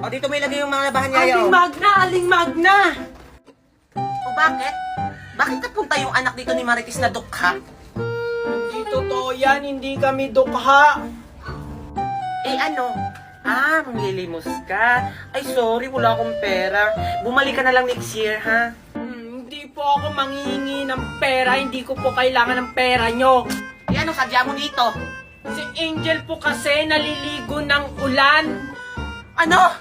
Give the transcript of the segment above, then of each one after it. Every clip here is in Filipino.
O, dito may lagay yung mga labahan niya, Aling Magna! Aling Magna! O, bakit? Bakit napunta yung anak dito ni Marites na dukha? Hindi totoo yan, hindi kami dukha. Eh, ano? Manglilimos ka. Ay, sorry, wala akong pera. Bumalik ka na lang next year, ha? Hindi po ako manghihingi ng pera, hindi ko po kailangan ng pera nyo. Eh, ano sadya mo dito? Si Angel po kasi naliligo ng ulan. Ano?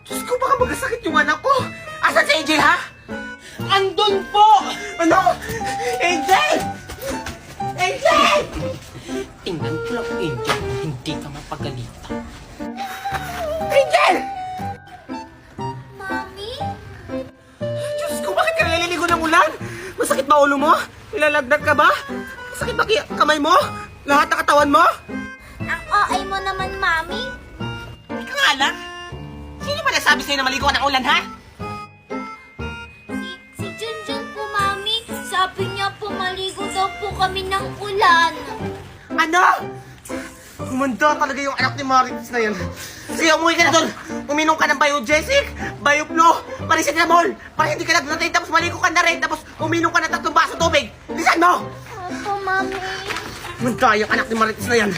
Diyos ko, baka magasakit yung anak ko. Asan si AJ, ha? Andun po! Ano? AJ! AJ! Tingnan ko lang, Angel, hindi ka mapagalitan. AJ! Mami? Diyos ko, bakit ka naliligo ng ulan? Masakit ba ulo mo? Nilalagnat ka ba? Masakit ba kamay mo? Lahat ng katawan mo? Ang OA mo naman, Mami. Ika nga lang. Sino ba nasabi sa'yo na maligo ka ng ulan, ha? Si Junjun po, Mami. Sabi niya po maligo daw po kami ng ulan. Ano? Humanda talaga yung anak ni Marites na yan. Sige, umuwi ka na doon. Uminom ka ng Biogesic, Bioplo, Paracetamol, para hindi ka nagnatay, tapos maligo ka na rin, tapos uminom ka ng 3 baso tubig. Lisan mo! Opo, Mami. Humanda yung anak ni Marites na yan.